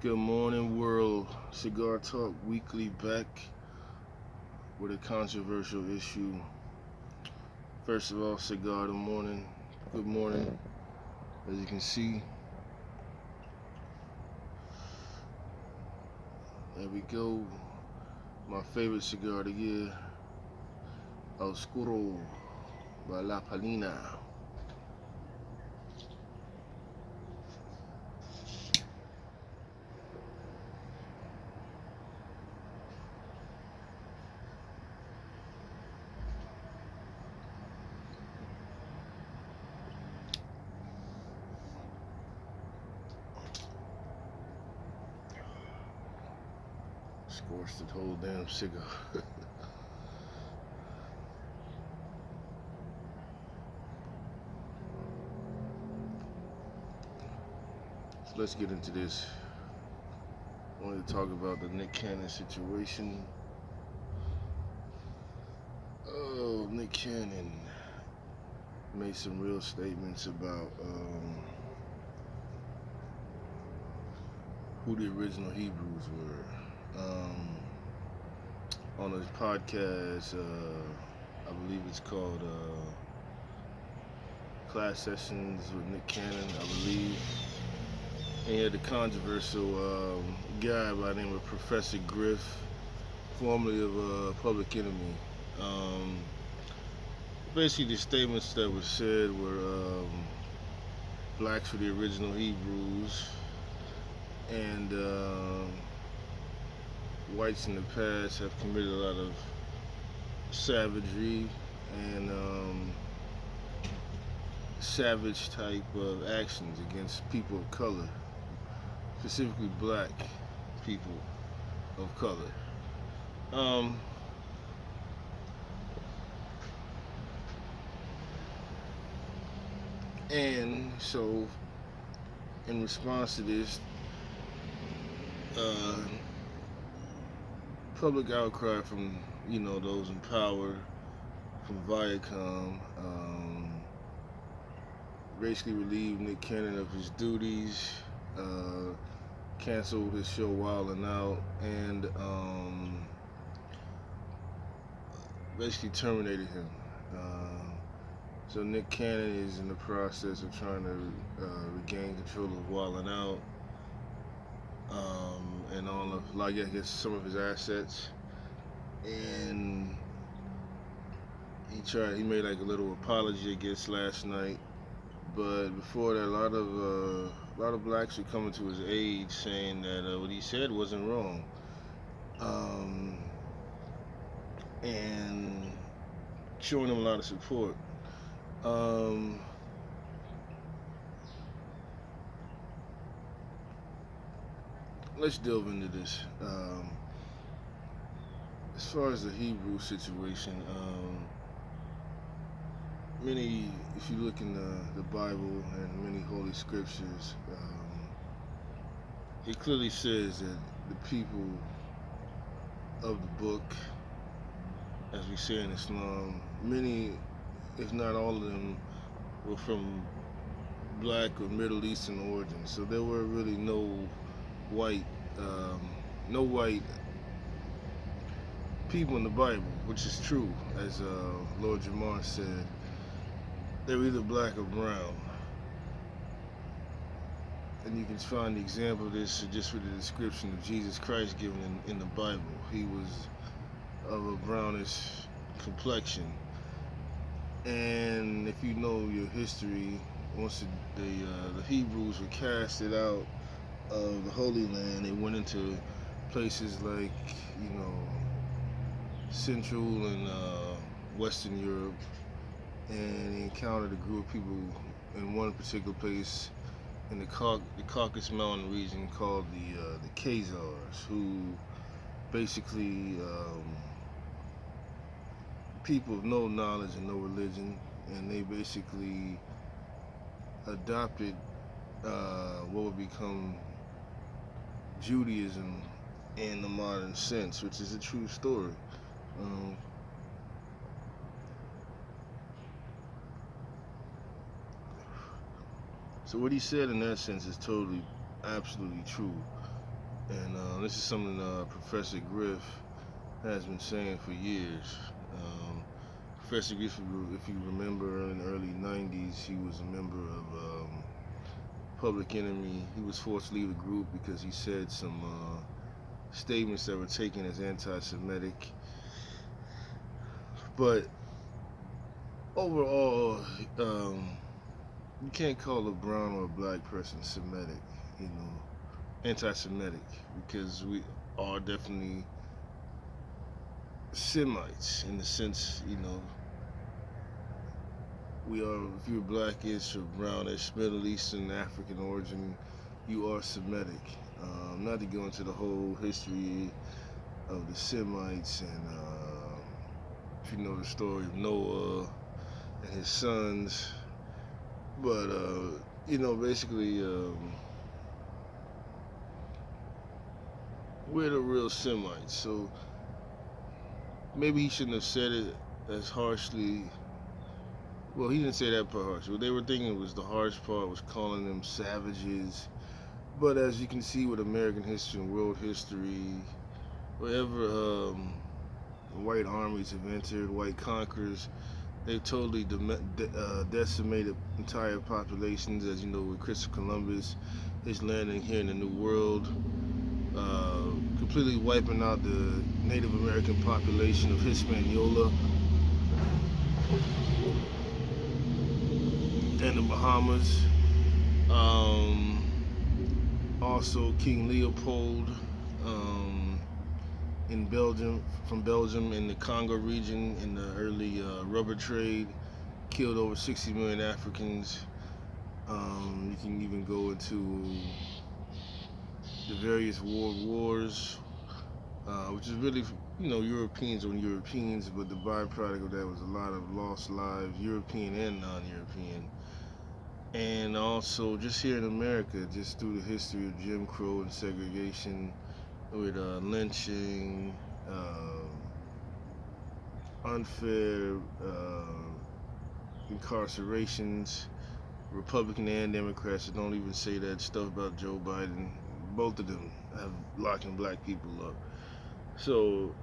Good morning, world. Cigar Talk Weekly back with a controversial issue. First of all, cigar the morning. Good morning. As you can see, there we go. My favorite cigar of the year, Oscuro by La Palina. Scorched the whole damn cigar. So let's get into this. I wanted to talk about the Nick Cannon situation. Oh, Nick Cannon made some real statements about who the original Hebrews were. On his podcast, I believe it's called Class Sessions with Nick Cannon, I believe. And he had the controversial guy by the name of Professor Griff, formerly of Public Enemy. Um, Basically, the statements that were said were blacks were the original Hebrews, and whites in the past have committed a lot of savagery and savage type of actions against people of color, specifically black people of color. Um, and so, in response to this, uh, public outcry from those in power, from Viacom, basically relieved Nick Cannon of his duties, canceled his show Wild 'N Out, and basically terminated him. So Nick Cannon is in the process of trying to regain control of Wild 'N Out, and all of, like, I guess, some of his assets. And he made like a little apology, I guess, last night. But before that, a lot of blacks were coming to his aid, saying that what he said wasn't wrong, um, and showing him a lot of support. Um, let's delve into this. As far as the Hebrew situation, if you look in the Bible and many holy scriptures, it clearly says that the people of the book, as we say in Islam, many, if not all of them, were from black or Middle Eastern origin. So there were really white, um, no white people in the Bible, which is true, as Lord Jamar said. They were either black or brown. And you can find the example of this just with the description of Jesus Christ given in the Bible. He was of a brownish complexion. And if you know your history, once the Hebrews were casted out of the Holy Land, they went into places like, Central and Western Europe, and they encountered a group of people in one particular place in the Caucasus Mountain region called the Khazars, who basically people of no knowledge and no religion, and they basically adopted what would become Judaism in the modern sense, which is a true story. Um, so what he said in that sense is totally, absolutely true. And this is something Professor Griff has been saying for years. Um, Professor Griff, if you remember, in the early '90s, he was a member of Public Enemy. He was forced to leave the group because he said some statements that were taken as anti-Semitic. But overall, you can't call a brown or a black person Semitic, you know, anti-Semitic, because we are definitely Semites in the sense, you know, we are. If you're blackish or brownish, Middle Eastern, African origin, you are Semitic. Not to go into the whole history of the Semites and if you know the story of Noah and his sons, but you know, basically, we're the real Semites. So maybe he shouldn't have said it as harshly. Well, he didn't say that part harsh. What they were thinking was the harsh part was calling them savages. But as you can see with American history and world history, wherever white armies have entered, white conquerors, they've totally decimated entire populations. As you know, with Christopher Columbus, his landing here in the New World, completely wiping out the Native American population of Hispaniola and the Bahamas. Um, Also, King Leopold um, in Belgium, from Belgium in the Congo region in the early rubber trade, killed over 60 million Africans. You can even go into the various world wars, which is really, you know, Europeans on Europeans, but the byproduct of that was a lot of lost lives, European and non-European. And also, just here in America, just through the history of Jim Crow and segregation, with lynching, unfair incarcerations, Republican and Democrats that don't even say that stuff about Joe Biden. Both of them have locking black people up. So,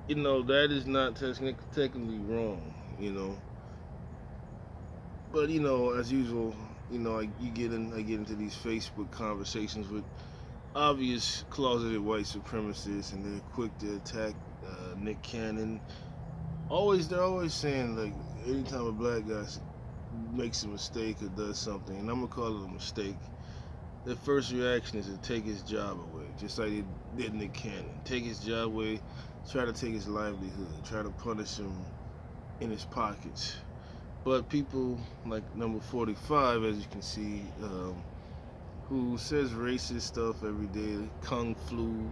you know, that is not technically wrong, you know. But, you know, as usual, you know, I get into these Facebook conversations with obvious closeted white supremacists, and they're quick to attack Nick Cannon. They're always saying, like, anytime a black guy makes a mistake or does something, and I'm gonna call it a mistake, their first reaction is to take his job away, just like they did Nick Cannon. Take his job away, try to take his livelihood, try to punish him in his pockets. But people like number 45, as you can see, who says racist stuff every day, Kung Flu,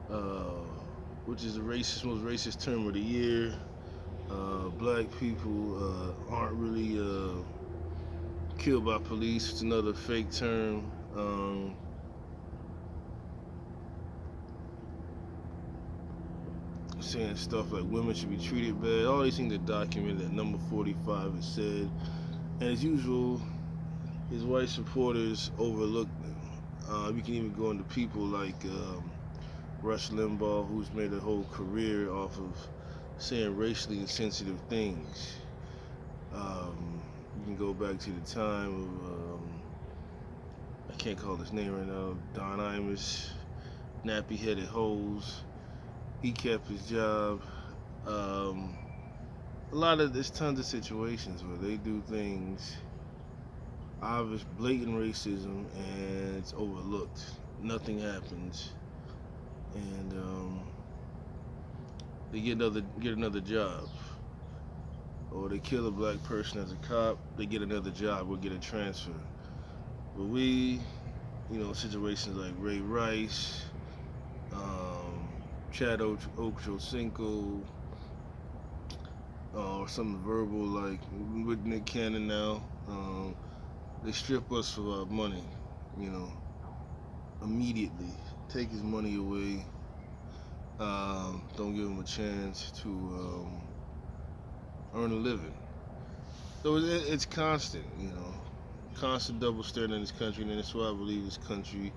uh, which is the most racist term of the year. Black people aren't really killed by police. It's another fake term. Saying stuff like women should be treated bad. All these things are documented that number 45 has said. And as usual, his white supporters overlook them. You can even go into people like Rush Limbaugh, who's made a whole career off of saying racially insensitive things. You can go back to the time of, I can't call his name right now, Don Imus, nappy headed hoes. He kept his job. Um, there's tons of situations where they do things, obvious, blatant racism, and it's overlooked. Nothing happens. And they get another job, or they kill a black person as a cop. They get another job or get a transfer. But we, you know, situations like Ray Rice, Chad Ochocinco, or something verbal like with Nick Cannon now. They strip us of our money, you know, immediately. Take his money away. Don't give him a chance to earn a living. So it's constant, you know, constant double standard in this country, and that's why I believe this country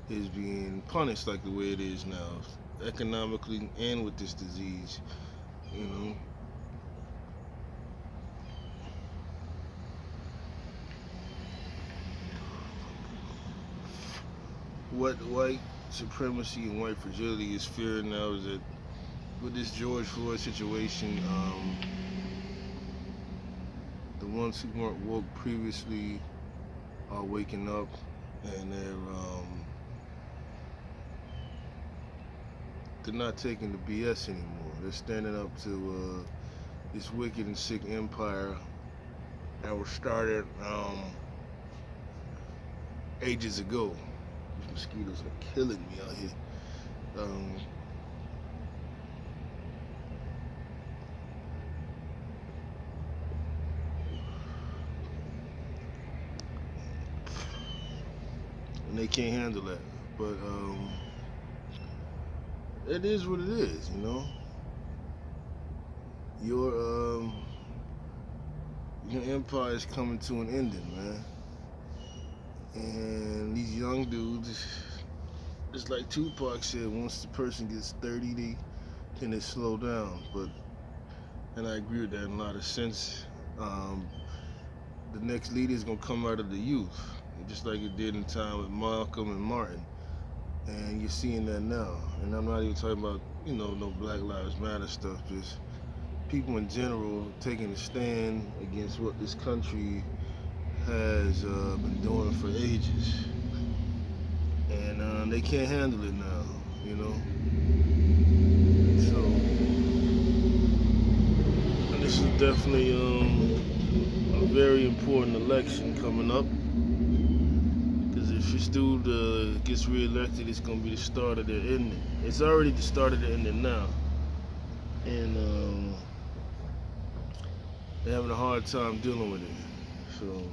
is being punished like the way it is now, economically and with this disease. You know, what white supremacy and white fragility is fearing now is that with this George Floyd situation, the ones who weren't woke previously are waking up, and they're not taking the BS anymore. They're standing up to this wicked and sick empire that was started ages ago. These mosquitoes are killing me out here. Um, and they can't handle that. But it is what it is, you know. Your your empire is coming to an ending, man. And these young dudes, it's like Tupac said, once the person gets 30, they tend to slow down. But and I agree with that in a lot of sense. Um, the next leader is gonna come out of the youth, just like it did in time with Malcolm and Martin. And you're seeing that now. And I'm not even talking about, no Black Lives Matter stuff, just people in general taking a stand against what this country has been doing for ages. And they can't handle it now, you know. So, and this is definitely a very important election coming up. Because if this dude gets reelected, it's going to be the start of their ending. It's already the start of their ending now. And they're having a hard time dealing with it. So,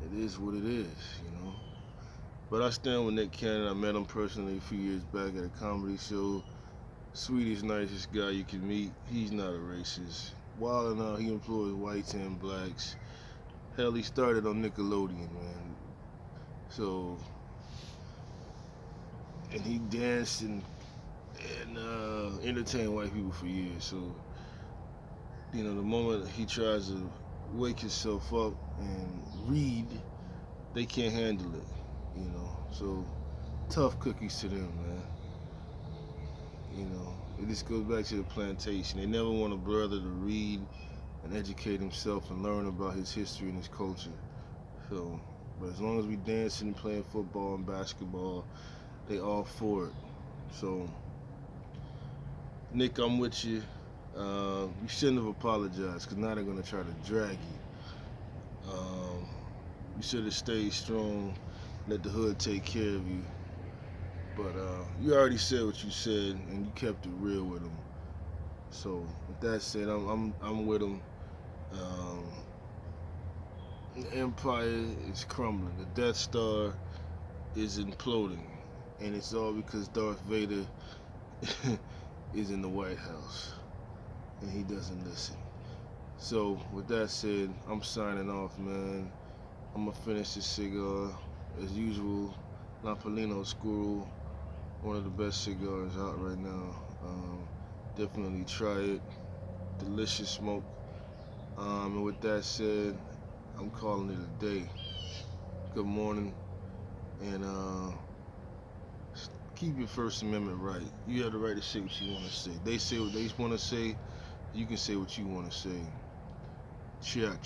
it is what it is, you know. But I stand with Nick Cannon. I met him personally a few years back at a comedy show. Sweetest, nicest guy you can meet. He's not a racist. Wild enough, he employs whites and blacks. Hell, he started on Nickelodeon, man. So, and he danced and entertained white people for years. So, the moment he tries to wake himself up and read, they can't handle it. So, tough cookies to them, man. It just goes back to the plantation. They never want a brother to read and educate himself and learn about his history and his culture. So, but as long as we dancing and playing football and basketball, they all for it. So, Nick, I'm with you. You shouldn't have apologized because now they're gonna try to drag you. You should have stayed strong, let the hood take care of you. But you already said what you said, and you kept it real with them. So with that said, I'm with them. Um, the Empire is crumbling. The Death Star is imploding, and it's all because Darth Vader is in the White House, and he doesn't listen. So with that said, I'm signing off, man. I'm gonna finish this cigar as usual. La Polino Squirrel, one of the best cigars out right now. Definitely try it. Delicious smoke. And with that said, I'm calling it a day. Good morning, and keep your First Amendment right. You have the right to say what you want to say. They say what they want to say. You can say what you want to say. Check.